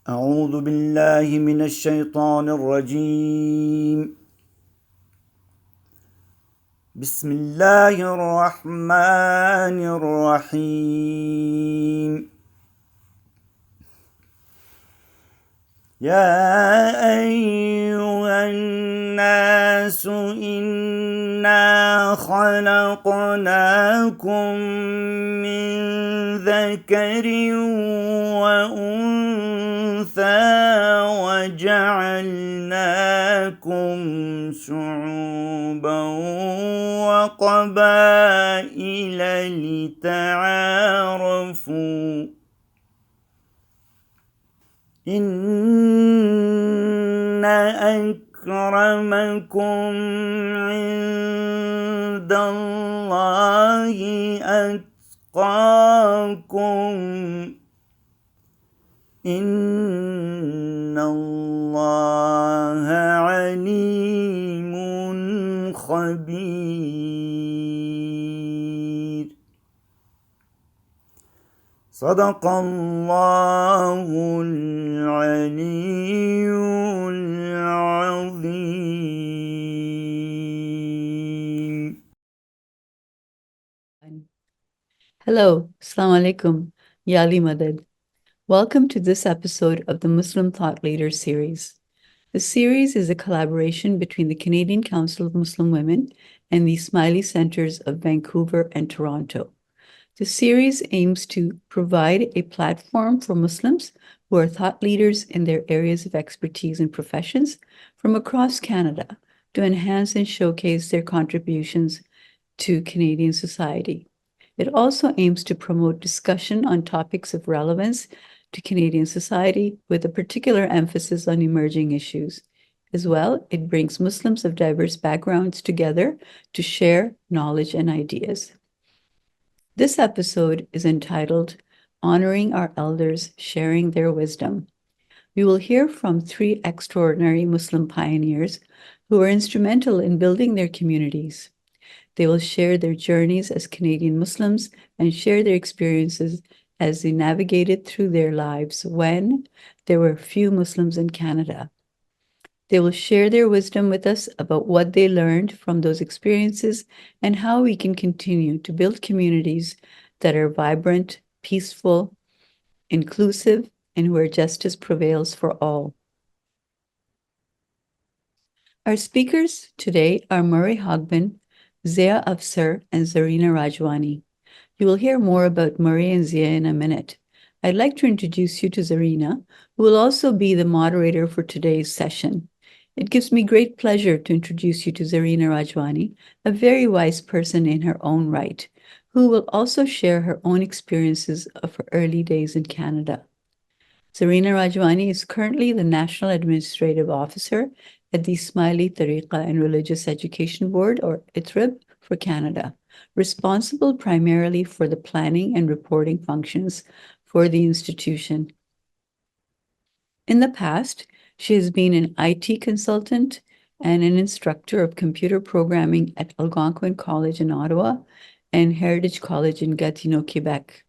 أعوذ بالله من الشيطان الرجيم. بسم الله الرحمن الرحيم. يا أيها الناس إنا خلقناكم من ذكر وأنثى وجعلناكم شعوبا وقبائل لتعارفوا إن أكرمكم عند الله أتقاكم إن الله عليم خبير. صدق الله العلي العظيم. Hello, Assalamu alaikum, Yali Madad. Welcome to this episode of the Muslim Thought Leaders series. The series is a collaboration between the Canadian Council of Muslim Women and the Ismaili Centers of Vancouver and Toronto. The series aims to provide a platform for Muslims who are thought leaders in their areas of expertise and professions from across Canada to enhance and showcase their contributions to Canadian society. It also aims to promote discussion on topics of relevance to Canadian society with a particular emphasis on emerging issues. As well, it brings Muslims of diverse backgrounds together to share knowledge and ideas. This episode is entitled Honoring Our Elders, Sharing Their Wisdom. We will hear from three extraordinary Muslim pioneers who were instrumental in building their communities. They will share their journeys as Canadian Muslims and share their experiences as they navigated through their lives when there were few Muslims in Canada. They will share their wisdom with us about what they learned from those experiences and how we can continue to build communities that are vibrant, peaceful, inclusive, and where justice prevails for all. Our speakers today are Murray Hogben, Zia Afsar, and Zarina Rajwani. You will hear more about Murray and Zia in a minute. I'd like to introduce you to Zarina, who will also be the moderator for today's session. It gives me great pleasure to introduce you to Zarina Rajwani, a very wise person in her own right, who will also share her own experiences of her early days in Canada. Zarina Rajwani is currently the National Administrative Officer at the Ismaili Tariqa and Religious Education Board, or ITRIB, for Canada, responsible primarily for the planning and reporting functions for the institution. In the past, she has been an IT consultant and an instructor of computer programming at Algonquin College in Ottawa and Heritage College in Gatineau, Quebec.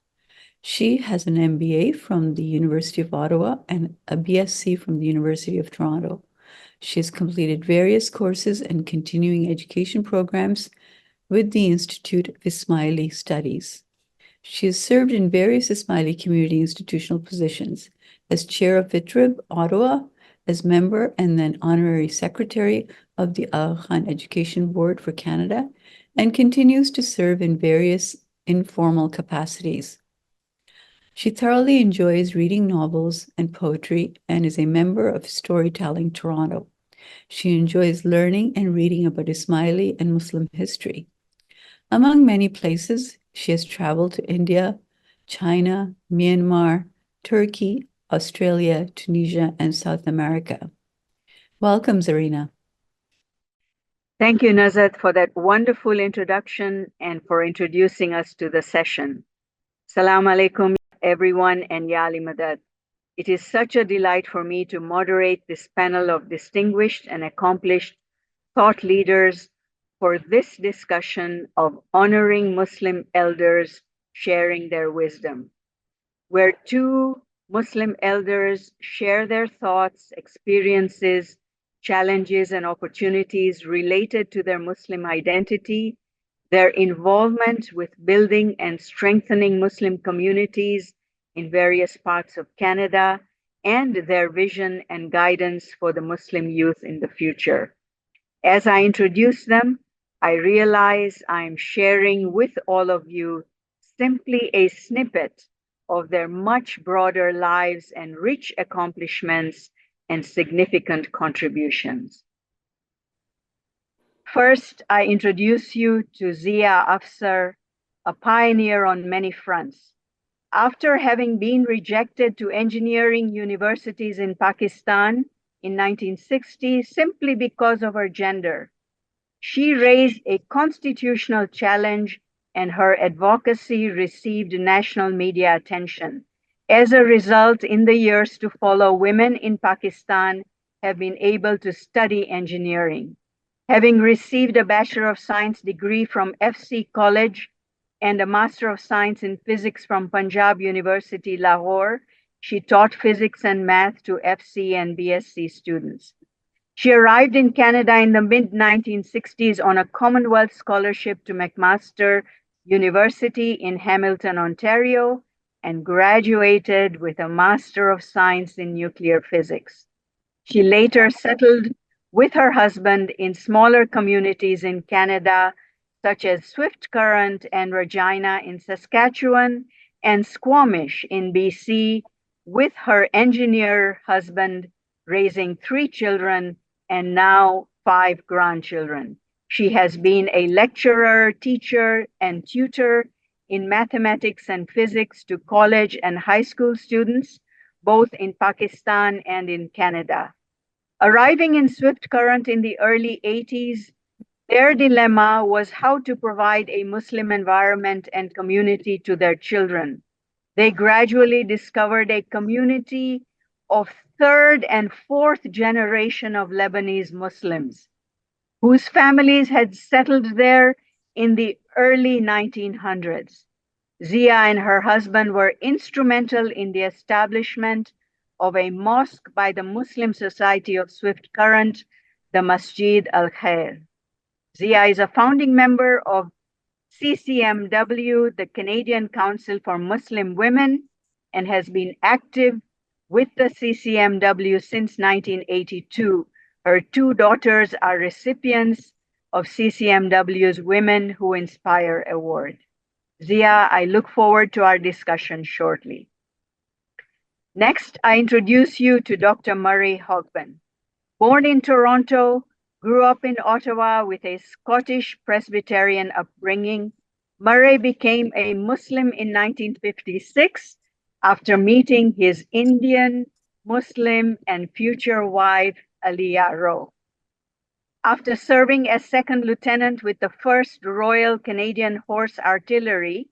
She has an MBA from the University of Ottawa and a BSc from the University of Toronto. She has completed various courses and continuing education programs with the Institute of Ismaili Studies. She has served in various Ismaili community institutional positions as chair of ITRIB Ottawa, as member and then honorary secretary of the Aga Khan Education Board for Canada, and continues to serve in various informal capacities. She thoroughly enjoys reading novels and poetry and is a member of Storytelling Toronto. She enjoys learning and reading about Ismaili and Muslim history. Among many places, she has traveled to India, China, Myanmar, Turkey, Australia, Tunisia, and South America. Welcome, Zarina. Thank you, Nazat, for that wonderful introduction and for introducing us to the session. Salam alaikum, everyone, and Yali Madad. It is such a delight for me to moderate this panel of distinguished and accomplished thought leaders for this discussion of honoring Muslim elders sharing their wisdom, where two Muslim elders share their thoughts, experiences, challenges, and opportunities related to their Muslim identity, their involvement with building and strengthening Muslim communities in various parts of Canada, and their vision and guidance for the Muslim youth in the future. As I introduce them, I realize I'm sharing with all of you simply a snippet of their much broader lives and rich accomplishments and significant contributions. First, I introduce you to Zia Afzal, a pioneer on many fronts. After having been rejected to engineering universities in Pakistan in 1960 simply because of her gender, she raised a constitutional challenge and her advocacy received national media attention. As a result, in the years to follow, women in Pakistan have been able to study engineering. Having received a Bachelor of Science degree from FC College and a Master of Science in Physics from Punjab University, Lahore, she taught physics and math to FC and BSc students. She arrived in Canada in the mid-1960s on a Commonwealth scholarship to McMaster University in Hamilton, Ontario, and graduated with a Master of Science in Nuclear Physics. She later settled with her husband in smaller communities in Canada, such as Swift Current and Regina in Saskatchewan, and Squamish in BC, with her engineer husband, raising 3 children and now 5 grandchildren. She has been a lecturer, teacher, and tutor in mathematics and physics to college and high school students, both in Pakistan and in Canada. Arriving in Swift Current in the early 80s, their dilemma was how to provide a Muslim environment and community to their children. They gradually discovered a community of 3rd and 4th generation of Lebanese Muslims whose families had settled there in the early 1900s. Zia and her husband were instrumental in the establishment of a mosque by the Muslim Society of Swift Current, the Masjid Al-Khair. Zia is a founding member of CCMW, the Canadian Council for Muslim Women, and has been active with the CCMW since 1982. Her 2 daughters are recipients of CCMW's Women Who Inspire Award. Zia, I look forward to our discussion shortly. Next, I introduce you to Dr. Murray Hogben. Born in Toronto, grew up in Ottawa with a Scottish Presbyterian upbringing, Murray became a Muslim in 1956 after meeting his Indian, Muslim, and future wife, Aliyah Rowe. After serving as second lieutenant with the 1st Royal Canadian Horse Artillery,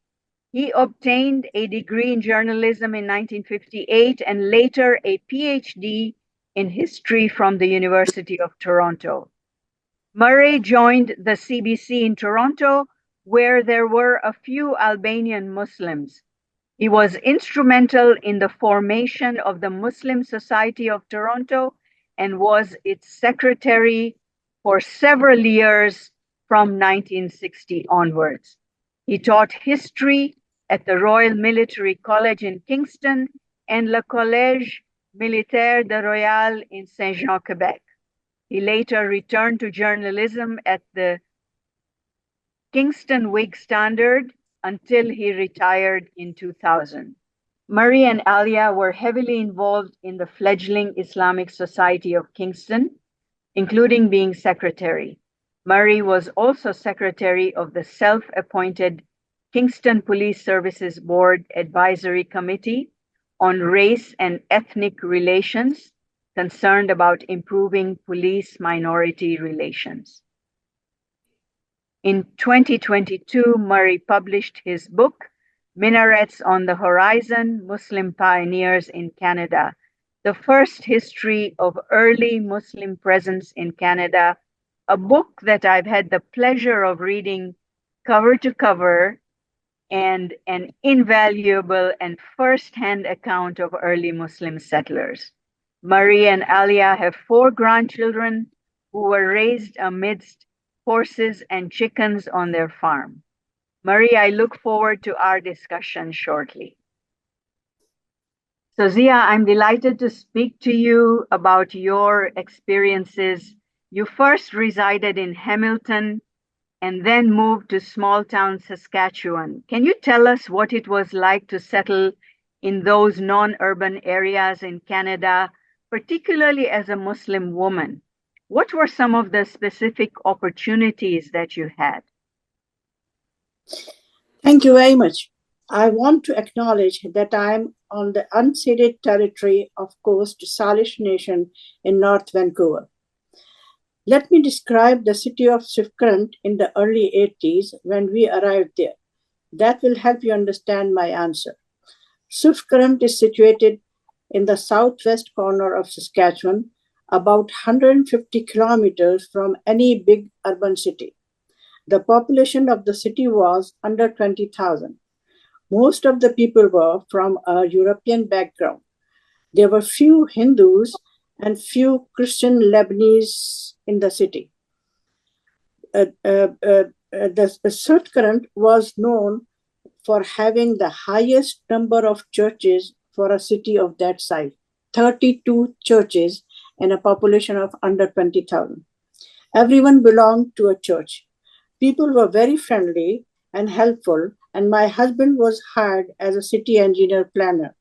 he obtained a degree in journalism in 1958 and later a PhD in history from the University of Toronto. Murray joined the CBC in Toronto, where there were a few Albanian Muslims. He was instrumental in the formation of the Muslim Society of Toronto and was its secretary for several years from 1960 onwards. He taught history at the Royal Military College in Kingston and Le Collège Militaire de Royal in Saint-Jean, Quebec. He later returned to journalism at the Kingston Whig Standard until he retired in 2000. Murray and Aliyah were heavily involved in the fledgling Islamic Society of Kingston, including being secretary. Murray was also secretary of the self-appointed Kingston Police Services Board Advisory Committee on Race and Ethnic Relations, concerned about improving police-minority relations. In 2022, Murray published his book, Minarets on the Horizon, Muslim Pioneers in Canada, the first history of early Muslim presence in Canada, a book that I've had the pleasure of reading cover to cover and an invaluable and first-hand account of early Muslim settlers. Murray and Alia have 4 grandchildren who were raised amidst horses and chickens on their farm. Murray, I look forward to our discussion shortly. So Zia, I'm delighted to speak to you about your experiences. You first resided in Hamilton and then moved to small town Saskatchewan. Can you tell us what it was like to settle in those non-urban areas in Canada, particularly as a Muslim woman? What were some of the specific opportunities that you had? Thank you very much. I want to acknowledge that I am on the unceded territory of Coast Salish Nation in North Vancouver. Let me describe the city of Swift Current in the early 80s when we arrived there. That will help you understand my answer. Swift Current is situated in the southwest corner of Saskatchewan, about 150 kilometers from any big urban city. The population of the city was under 20,000. Most of the people were from a European background. There were few Hindus and few Christian Lebanese in the city. The Swift Current was known for having the highest number of churches for a city of that size, 32 churches in a population of under 20,000. Everyone belonged to a church. People were very friendly and helpful, and my husband was hired as a city engineer planner.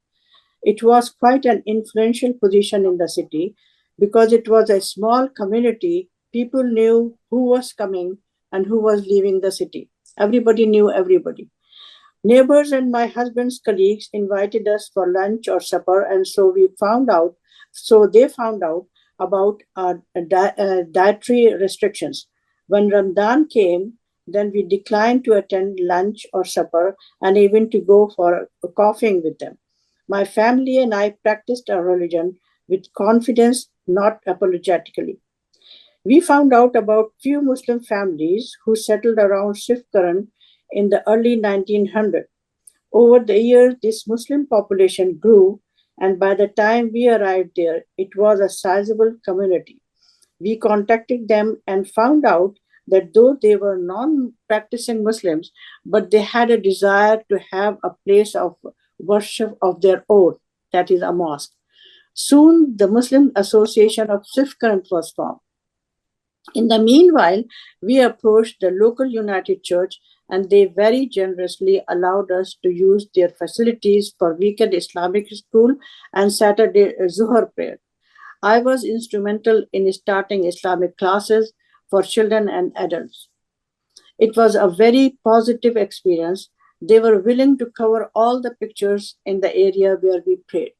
It was quite an influential position in the city because it was a small community. People knew who was coming and who was leaving the city. Everybody knew everybody. Neighbors and my husband's colleagues invited us for lunch or supper, and so they found out about dietary restrictions. When Ramadan came, then we declined to attend lunch or supper and even to go for coughing with them. My family and I practiced our religion with confidence, not apologetically. We found out about few Muslim families who settled around Swift Current in the early 1900s. Over the years, this Muslim population grew, and by the time we arrived there, it was a sizable community. We contacted them and found out that though they were non-practicing Muslims, but they had a desire to have a place of worship of their own, that is a mosque. Soon, the Muslim Association of Swift Current was formed. In the meanwhile, we approached the local United Church, and they very generously allowed us to use their facilities for weekend Islamic school and Saturday Zuhr prayer. I was instrumental in starting Islamic classes for children and adults. It was a very positive experience. They were willing to cover all the pictures in the area where we prayed.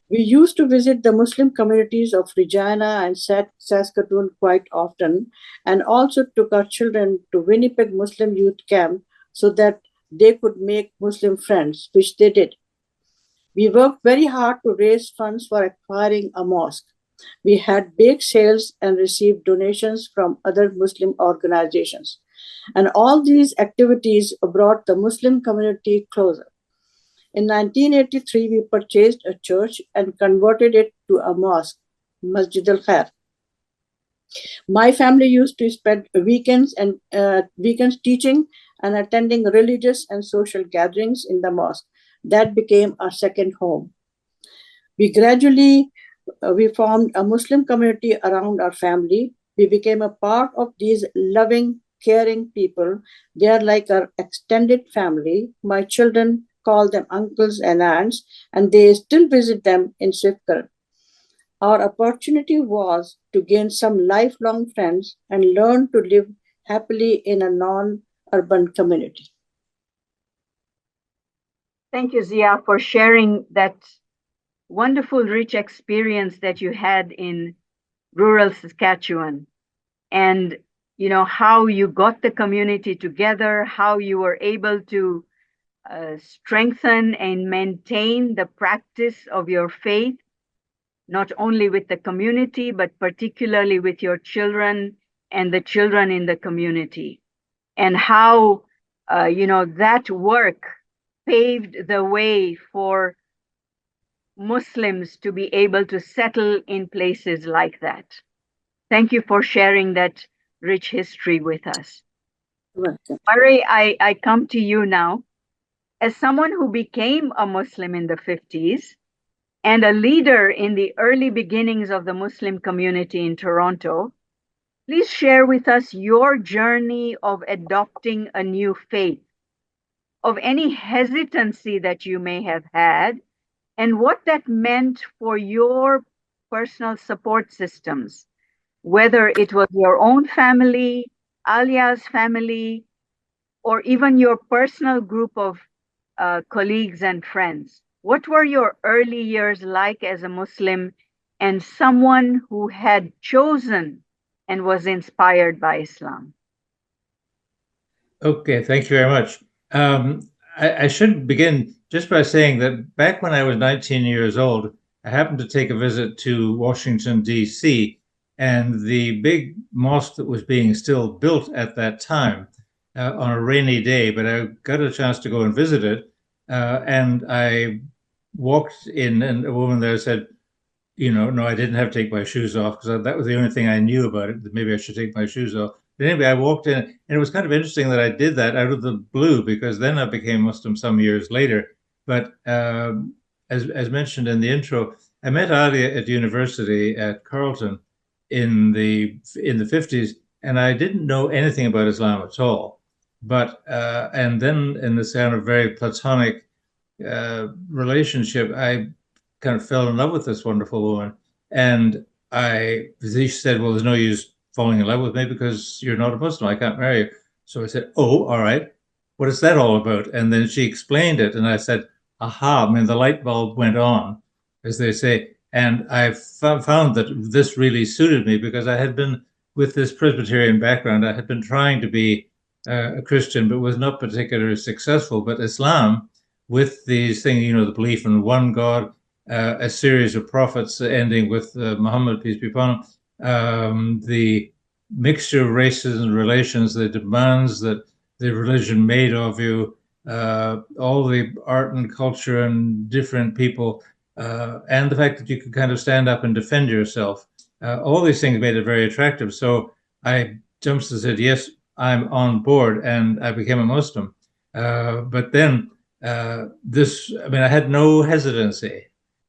We used to visit the Muslim communities of Regina and Saskatoon quite often, and also took our children to Winnipeg Muslim Youth Camp so that they could make Muslim friends, which they did. We worked very hard to raise funds for acquiring a mosque. We had bake sales and received donations from other Muslim organizations. And all these activities brought the Muslim community closer. In 1983, we purchased a church and converted it to a mosque, Masjid al-Khair. My family used to spend weekends teaching and attending religious and social gatherings in the mosque. That became our second home. We gradually formed a Muslim community around our family. We became a part of these loving, caring people. They are like our extended family. My children call them uncles and aunts, and they still visit them in Swift Current. Our opportunity was to gain some lifelong friends and learn to live happily in a non-urban community. Thank you, Zia, for sharing that wonderful, rich experience that you had in rural Saskatchewan, and how you got the community together, how you were able to strengthen and maintain the practice of your faith, not only with the community, but particularly with your children and the children in the community, and how that work paved the way for Muslims to be able to settle in places like that. Thank you for sharing that rich history with us. Welcome. Murray, I come to you now. As someone who became a Muslim in the 50s and a leader in the early beginnings of the Muslim community in Toronto, please share with us your journey of adopting a new faith, of any hesitancy that you may have had, and what that meant for your personal support systems, whether it was your own family, Alia's family, or even your personal group of colleagues and friends. What were your early years like as a Muslim and someone who had chosen and was inspired by Islam? Okay, thank you very much. I should begin just by saying that back when I was 19 years old, I happened to take a visit to Washington, D.C., and the big mosque that was being still built at that time on a rainy day, but I got a chance to go and visit it, and I walked in, and a woman there said, no, I didn't have to take my shoes off because that was the only thing I knew about it, that maybe I should take my shoes off. But anyway, I walked in, and it was kind of interesting that I did that out of the blue, because then I became Muslim some years later. But as mentioned in the intro, I met Alia at university at Carleton in the 50s, and I didn't know anything about Islam at all. But and then in this kind of very platonic relationship, I kind of fell in love with this wonderful woman, and she said, "Well, there's no use falling in love with me because you're not a Muslim. I can't marry you." So I said, "Oh, all right. What is that all about?" And then she explained it, and I said, "Aha!" I mean, the light bulb went on, as they say. And I found that this really suited me, because I had been, with this Presbyterian background, I had been trying to be a Christian, but was not particularly successful. But Islam, with these things, the belief in one God, a series of prophets ending with Muhammad, peace be upon him, the mixture of races and relations, the demands that the religion made of you, all the art and culture and different people, and the fact that you could kind of stand up and defend yourself. All these things made it very attractive. So I jumped and said, yes, I'm on board, and I became a Muslim. But then I had no hesitancy.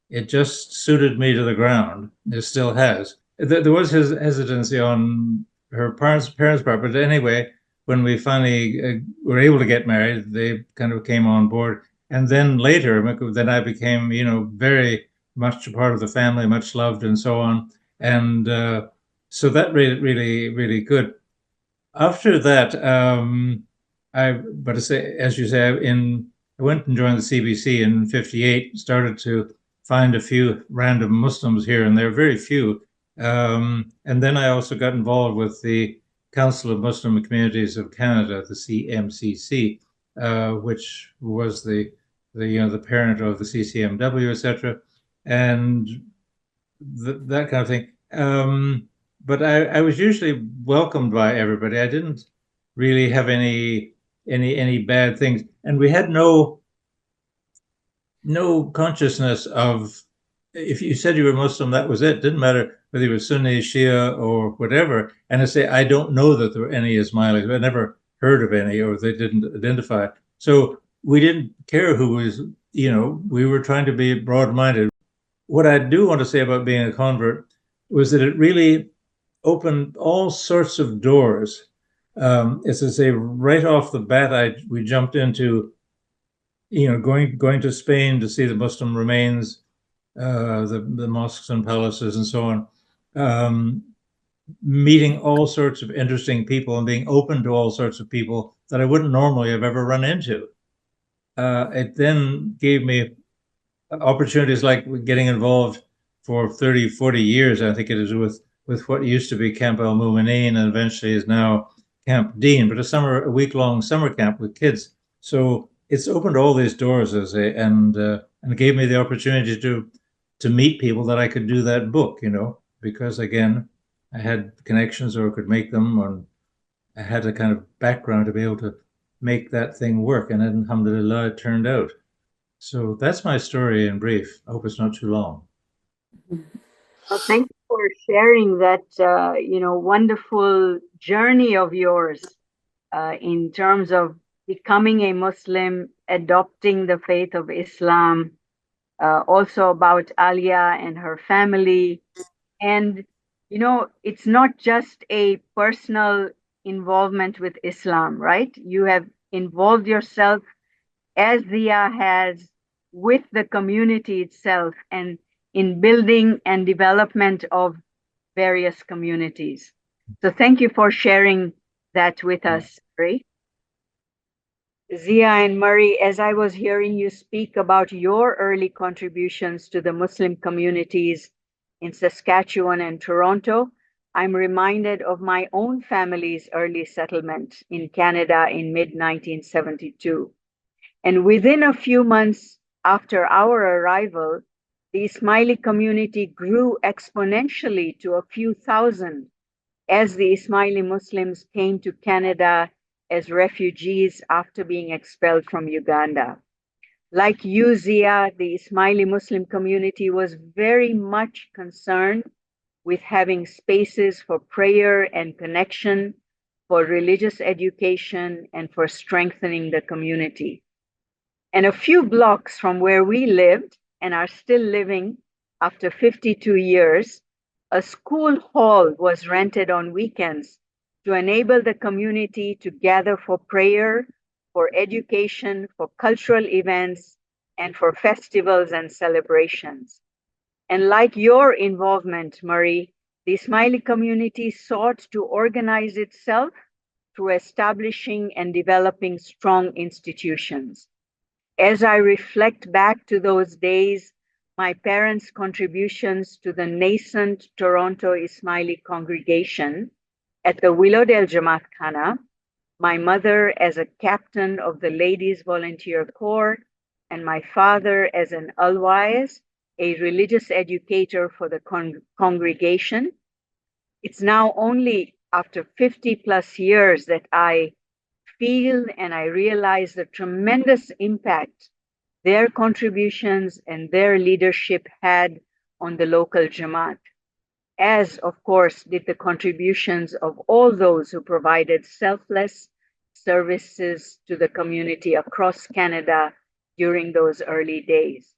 It just suited me to the ground. It still has. There was hesitancy on her parents' part, but anyway, when we finally were able to get married, they kind of came on board. And then later, then I became, very much a part of the family, much loved, and so on. And so that made it really, really good. After that, as you say, I went and joined the CBC in '58. Started to find a few random Muslims here and there, very few. And then I also got involved with the Council of Muslim Communities of Canada, the CMCC, which was the parent of the CCMW, etc., and that kind of thing. But I was usually welcomed by everybody. I didn't really have any bad things, and we had no consciousness of, if you said you were Muslim, that was it. Didn't matter whether you were Sunni, Shia, or whatever. And I say, I don't know that there were any Ismailis. I never heard of any, or they didn't identify. So we didn't care who was, we were trying to be broad-minded. What I do want to say about being a convert was that it really opened all sorts of doors. As I say, right off the bat, we jumped into, going to Spain to see the Muslim remains, the mosques and palaces and so on, meeting all sorts of interesting people and being open to all sorts of people that I wouldn't normally have ever run into. It then gave me opportunities like getting involved for 30, 40 years, I think it is, with what used to be Camp El Mumineen and eventually is now Camp Dean, but a week-long summer camp with kids. So it's opened all these doors, and it gave me the opportunity to meet people that I could do that book, because again, I had connections or could make them, or I had a kind of background to be able to make that thing work. And then, alhamdulillah, it turned out. So that's my story in brief. I hope it's not too long. Well, thank you for sharing that, wonderful journey of yours in terms of becoming a Muslim, adopting the faith of Islam, also about Alia and her family. And, it's not just a personal involvement with Islam, right? You have involved yourself, as Zia has, with the community itself and in building and development of various communities. So thank you for sharing that with us, Murray. Zia and Murray, as I was hearing you speak about your early contributions to the Muslim communities in Saskatchewan and Toronto, I'm reminded of my own family's early settlement in Canada in mid-1972. And within a few months after our arrival, the Ismaili community grew exponentially to a few thousand as the Ismaili Muslims came to Canada as refugees after being expelled from Uganda. Like you, Zia, the Ismaili Muslim community was very much concerned with having spaces for prayer and connection, for religious education, and for strengthening the community. And a few blocks from where we lived and are still living after 52 years, a school hall was rented on weekends to enable the community to gather for prayer, for education, for cultural events, and for festivals and celebrations. And like your involvement, Murray, the Ismaili community sought to organize itself through establishing and developing strong institutions. As I reflect back to those days, my parents' contributions to the nascent Toronto Ismaili congregation at the Willowdale Jamaat Khana, my mother as a captain of the Ladies Volunteer Corps, and my father as an alwais, a religious educator for the congregation. It's now only after 50 plus years that I feel and I realize the tremendous impact their contributions and their leadership had on the local Jamaat, as of course did the contributions of all those who provided selfless services to the community across Canada during those early days.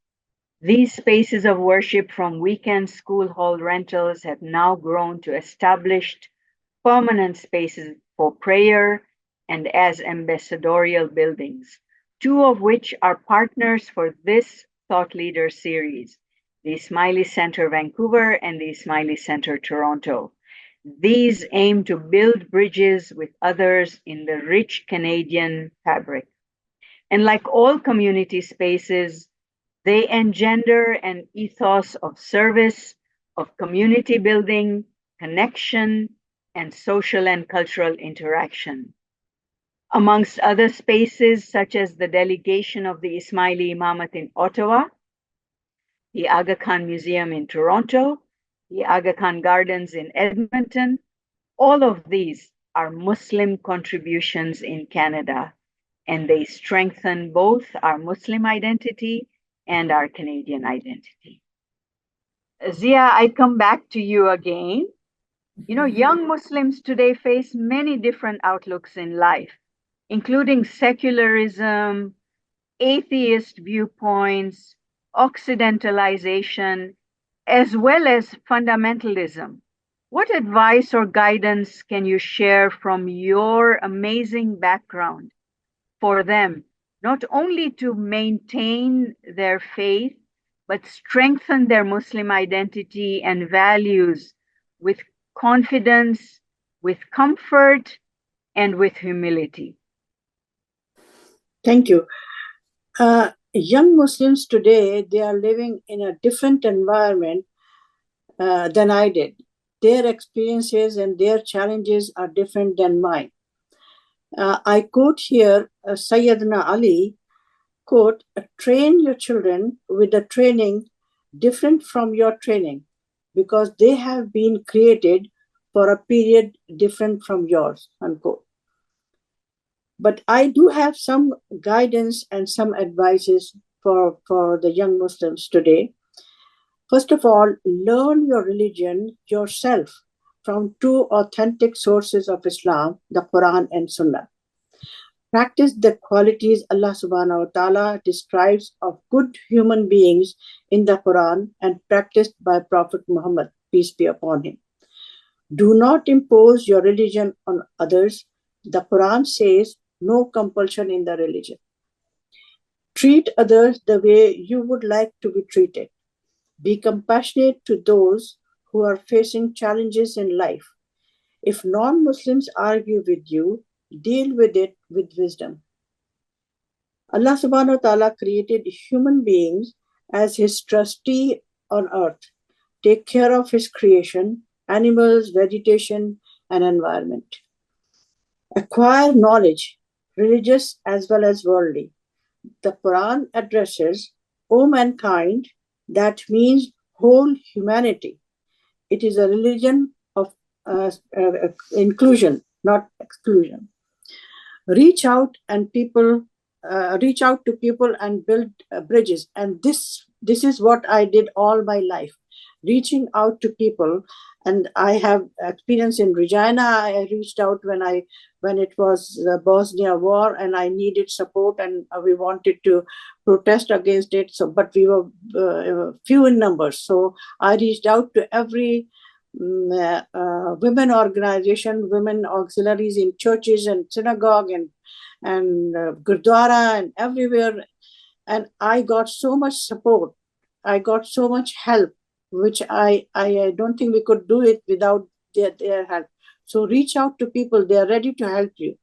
These spaces of worship from weekend school hall rentals have now grown to established permanent spaces for prayer and as ambassadorial buildings, two of which are partners for this Thought Leader series, the Ismaili Center Vancouver and the Ismaili Center Toronto. These aim to build bridges with others in the rich Canadian fabric. And like all community spaces, they engender an ethos of service, of community building, connection, and social and cultural interaction. Amongst other spaces, such as the delegation of the Ismaili Imamat in Ottawa, the Aga Khan Museum in Toronto, the Aga Khan Gardens in Edmonton, all of these are Muslim contributions in Canada, and they strengthen both our Muslim identity and our Canadian identity. Zia, I come back to you again. Young Muslims today face many different outlooks in life, including secularism, atheist viewpoints, Occidentalization, as well as fundamentalism. What advice or guidance can you share from your amazing background for them, not only to maintain their faith, but strengthen their Muslim identity and values with confidence, with comfort, and with humility? Thank you. Young Muslims today, they are living in a different environment than I did. Their experiences and their challenges are different than mine. I quote here Sayyidina Ali, quote, train your children with a training different from your training, because they have been created for a period different from yours, unquote. But I do have some guidance and some advices for the young Muslims today. First of all, learn your religion yourself from two authentic sources of Islam, the Quran and Sunnah. Practice the qualities Allah subhanahu wa ta'ala describes of good human beings in the Quran and practiced by Prophet Muhammad, peace be upon him. Do not impose your religion on others. The Quran says no compulsion in the religion. Treat others the way you would like to be treated. Be compassionate to those who are facing challenges in life. If non-Muslims argue with you, deal with it with wisdom. Allah subhanahu wa ta'ala created human beings as his trustee on earth. Take care of his creation, animals, vegetation, and environment. Acquire knowledge, religious as well as worldly. The Quran addresses, O mankind, that means whole humanity. It is a religion of inclusion, not exclusion. Reach out to people and build bridges. And this is what I did all my life, reaching out to people. And I have experience in Regina. I reached out when it was the Bosnia war and I needed support and we wanted to protest against it. So, but we were few in numbers. So I reached out to every women organization, women auxiliaries in churches and synagogue and Gurdwara and everywhere. And I got so much support. I got so much help, which I don't think we could do it without their help. So reach out to people. They are ready to help you.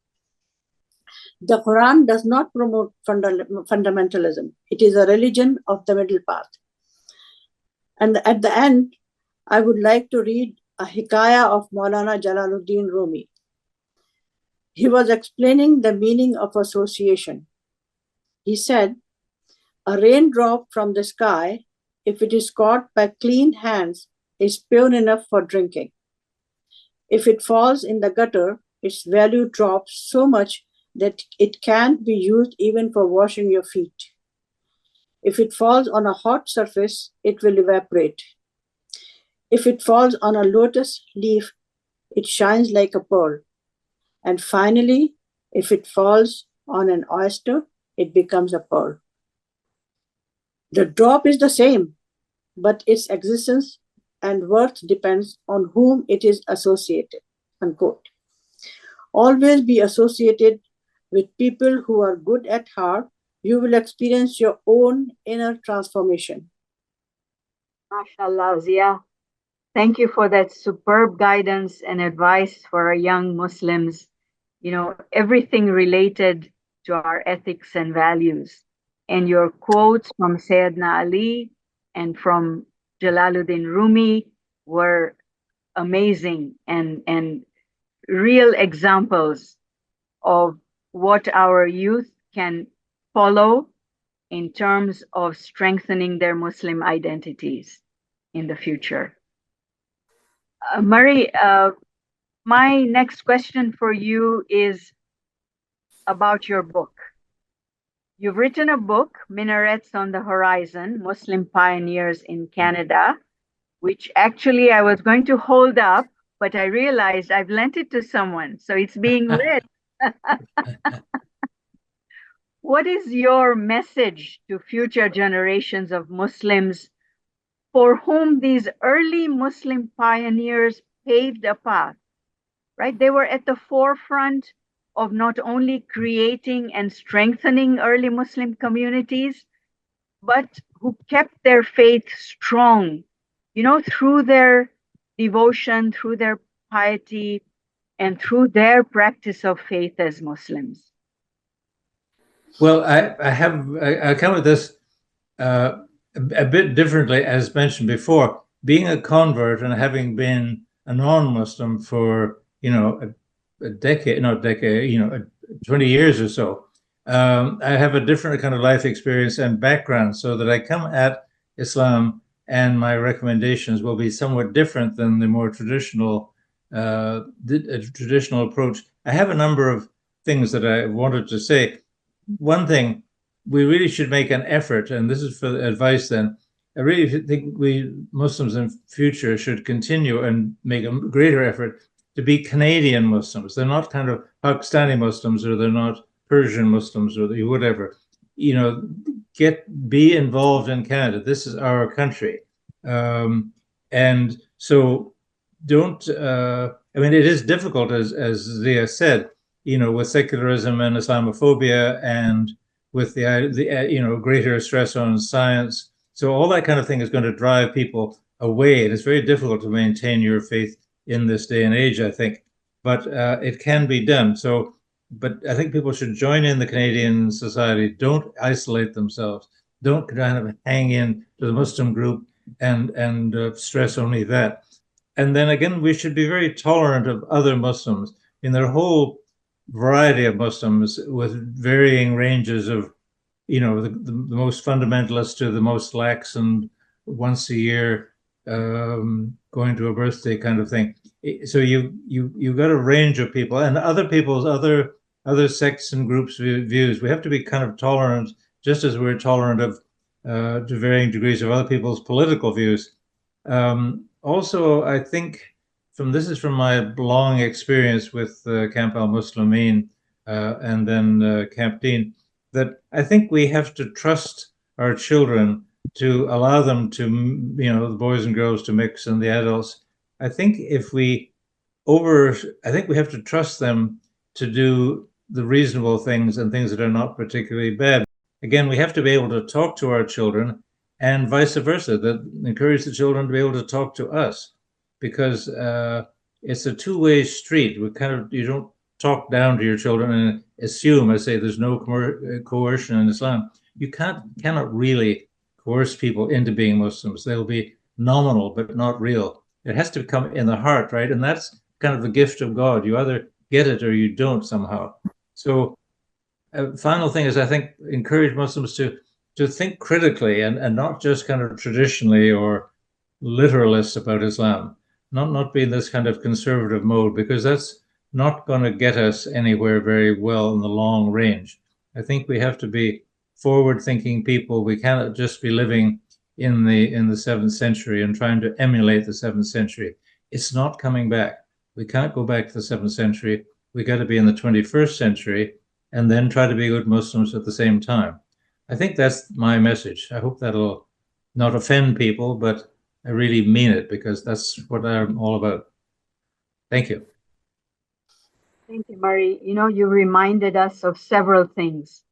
The Quran does not promote fundamentalism. It is a religion of the middle path. And at the end, I would like to read a hikayah of Maulana Jalaluddin Rumi. He was explaining the meaning of association. He said, a raindrop from the sky, if it is caught by clean hands, is pure enough for drinking. If it falls in the gutter, its value drops so much that it can't be used even for washing your feet. If it falls on a hot surface, it will evaporate. If it falls on a lotus leaf, it shines like a pearl. And finally, if it falls on an oyster, it becomes a pearl. The drop is the same, but its existence and worth depends on whom it is associated, unquote. Always be associated with people who are good at heart. You will experience your own inner transformation. MashaAllah, Zia. Thank you for that superb guidance and advice for our young Muslims. You know, everything related to our ethics and values. And your quotes from Sayyidina Ali and from Jalaluddin Rumi were amazing and real examples of what our youth can follow in terms of strengthening their Muslim identities in the future. Murray, my next question for you is about your book. You've written a book, Minarets on the Horizon, Muslim Pioneers in Canada, which actually I was going to hold up, but I realized I've lent it to someone, so it's being read. What is your message to future generations of Muslims for whom these early Muslim pioneers paved a path, right? They were at the forefront of not only creating and strengthening early Muslim communities, but who kept their faith strong, you know, through their devotion, through their piety, and through their practice of faith as Muslims. Well, I come at this a bit differently, as mentioned before. Being a convert and having been a non-Muslim for, you know, a decade, 20 years or so, I have a different kind of life experience and background, so that I come at Islam and my recommendations will be somewhat different than the more traditional approach. I have a number of things that I wanted to say. One thing, we really should make an effort, and this is for the advice then. I really think we Muslims in future should continue and make a greater effort to be Canadian Muslims. They're not kind of Pakistani Muslims, or they're not Persian Muslims, or whatever. You know, be involved in Canada. This is our country. And so don't, I mean, it is difficult, as Zia said, you know, with secularism and Islamophobia, and with the you know, greater stress on science. So all that kind of thing is going to drive people away. And it's very difficult to maintain your faith in this day and age, I think. But it can be done. So, but I think people should join in the Canadian society. Don't isolate themselves. Don't kind of hang in to the Muslim group and stress only that. And then again, we should be very tolerant of other Muslims in their whole variety of Muslims, with varying ranges of, you know, the most fundamentalist to the most lax and once a year going to a birthday kind of thing. So you got a range of people, and other people's other sects and groups' views. We have to be kind of tolerant, just as we're tolerant of to varying degrees of other people's political views. Also, I think this is from my long experience with Camp Al-Muslimin and then Camp Dean, that I think we have to trust our children, to allow them to, you know, the boys and girls to mix, and the adults. I think I think we have to trust them to do the reasonable things and things that are not particularly bad. Again, we have to be able to talk to our children, and vice versa, that encourage the children to be able to talk to us, because it's a two-way street. You don't talk down to your children and assume, I say, there's no coercion in Islam. You cannot really coerce people into being Muslims. They'll be nominal, but not real. It has to come in the heart, right? And that's kind of the gift of God. You either get it or you don't somehow. So final thing is, I think, encourage Muslims to think critically, and not just kind of traditionally or literalist about Islam, not be in this kind of conservative mode, because that's not going to get us anywhere very well in the long range. I think we have to be forward-thinking people. We cannot just be living in the 7th century and trying to emulate the 7th century. It's not coming back. We can't go back to the 7th century. We got to be in the 21st century, and then try to be good Muslims at the same time. I think that's my message. I hope that'll not offend people, but I really mean it, because that's what I'm all about. Thank you. Thank you, Murray. You know, you reminded us of several things.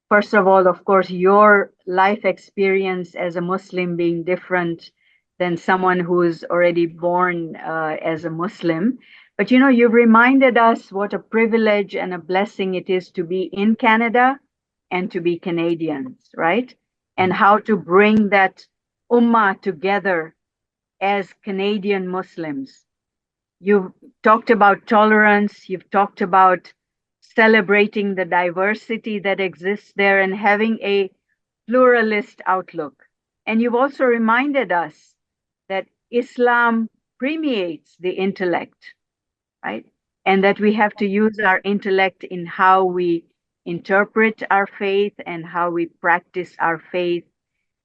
First of all, of course, your life experience as a Muslim being different than someone who is already born as a Muslim. But, you know, you've reminded us what a privilege and a blessing it is to be in Canada and to be Canadians, right? And how to bring that ummah together as Canadian Muslims. You've talked about tolerance, you've talked about celebrating the diversity that exists there and having a pluralist outlook. And you've also reminded us that Islam permeates the intellect, right? And that we have to use our intellect in how we interpret our faith and how we practice our faith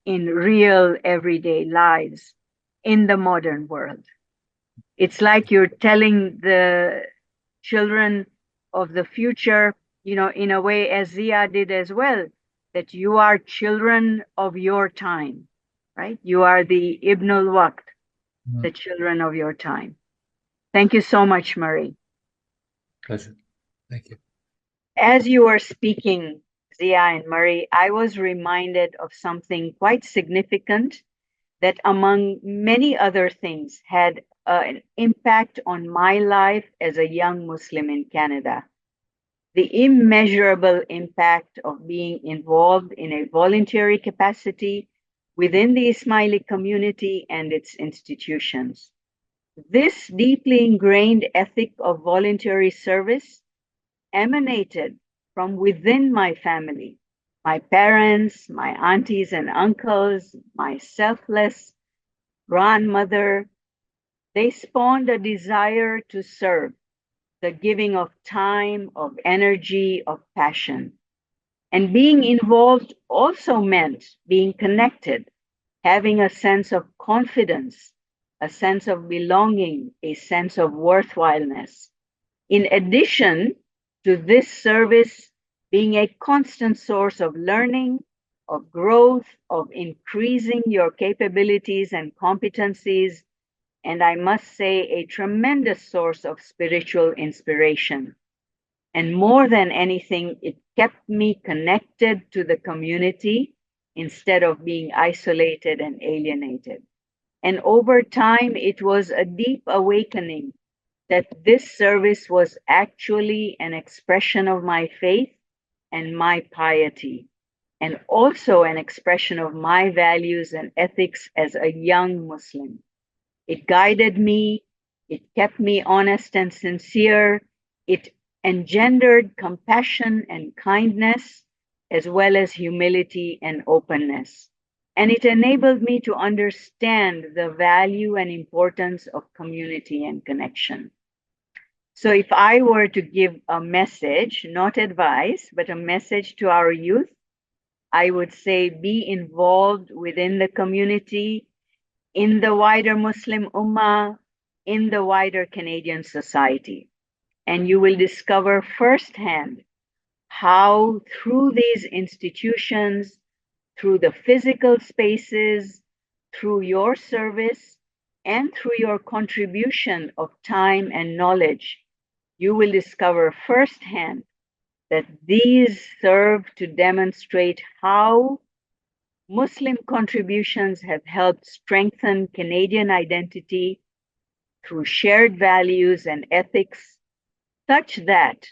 in real everyday lives in the modern world. It's like you're telling the children of the future, you know, in a way, as Zia did as well, that you are children of your time, right? You are the Ibn al-Waqt, the children of your time. Thank you so much, Murray. Pleasure. Thank you. As you were speaking, Zia and Murray, I was reminded of something quite significant that, among many other things, had an impact on my life as a young Muslim in Canada. The immeasurable impact of being involved in a voluntary capacity within the Ismaili community and its institutions. This deeply ingrained ethic of voluntary service emanated from within my family, my parents, my aunties and uncles, my selfless grandmother. They spawned a desire to serve, the giving of time, of energy, of passion. And being involved also meant being connected, having a sense of confidence, a sense of belonging, a sense of worthwhileness. In addition to this service being a constant source of learning, of growth, of increasing your capabilities and competencies, and I must say, a tremendous source of spiritual inspiration. And more than anything, it kept me connected to the community instead of being isolated and alienated. And over time, it was a deep awakening that this service was actually an expression of my faith and my piety, and also an expression of my values and ethics as a young Muslim. It guided me, it kept me honest and sincere, it engendered compassion and kindness, as well as humility and openness. And it enabled me to understand the value and importance of community and connection. So if I were to give a message, not advice, but a message to our youth, I would say be involved within the community, in the wider Muslim Ummah, in the wider Canadian society. And you will discover firsthand how through these institutions, through the physical spaces, through your service, and through your contribution of time and knowledge, you will discover firsthand that these serve to demonstrate how Muslim contributions have helped strengthen Canadian identity through shared values and ethics, such that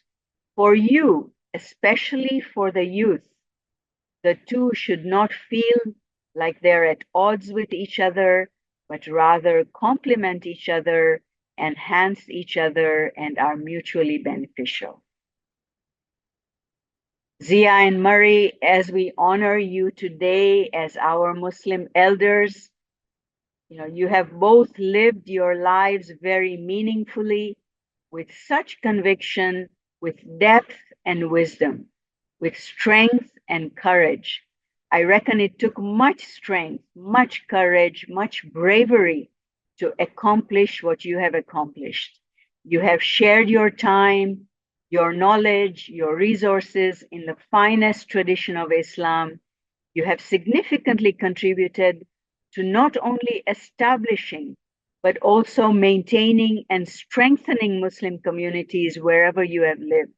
for you, especially for the youth, the two should not feel like they're at odds with each other, but rather complement each other, enhance each other, and are mutually beneficial. Zia and Murray, as we honor you today as our Muslim elders, you have both lived your lives very meaningfully, with such conviction, with depth and wisdom, with strength and courage. I reckon it took much strength, much courage, much bravery to accomplish what you have accomplished. You have shared your time, your knowledge, your resources in the finest tradition of Islam. You have significantly contributed to not only establishing, but also maintaining and strengthening Muslim communities wherever you have lived.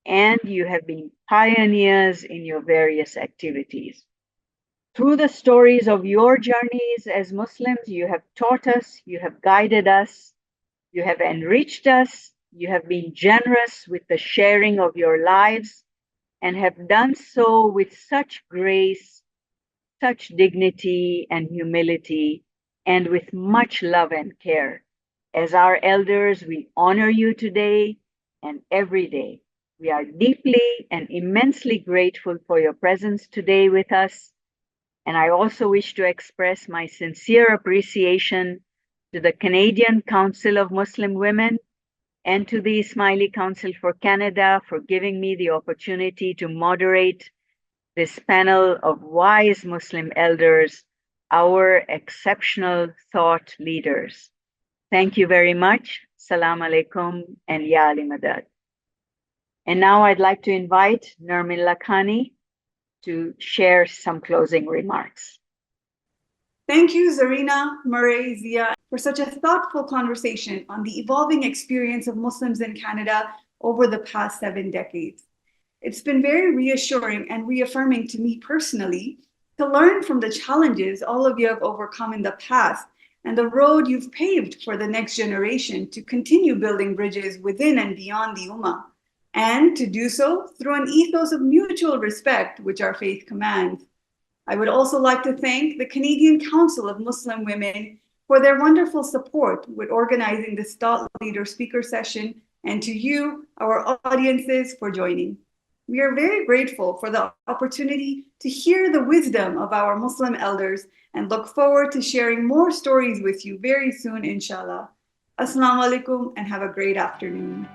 And you have been pioneers in your various activities. Through the stories of your journeys as Muslims, you have taught us, you have guided us, you have enriched us, you have been generous with the sharing of your lives, and have done so with such grace, such dignity and humility, and with much love and care. As our elders, we honor you today and every day. We are deeply and immensely grateful for your presence today with us. And I also wish to express my sincere appreciation to the Canadian Council of Muslim Women and to the Ismaili Council for Canada for giving me the opportunity to moderate this panel of wise Muslim elders, our exceptional thought leaders. Thank you very much. Salam alaikum and Ya Ali Madad. And now I'd like to invite Nermin Lakhani to share some closing remarks. Thank you, Zarina, Murray, Zia, for such a thoughtful conversation on the evolving experience of Muslims in Canada over the past 7 decades. It's been very reassuring and reaffirming to me personally to learn from the challenges all of you have overcome in the past and the road you've paved for the next generation to continue building bridges within and beyond the Ummah, and to do so through an ethos of mutual respect, which our faith commands. I would also like to thank the Canadian Council of Muslim Women for their wonderful support with organizing this thought leader speaker session, and to you, our audiences, for joining. We are very grateful for the opportunity to hear the wisdom of our Muslim elders and look forward to sharing more stories with you very soon, inshallah. Assalamu alaikum and have a great afternoon.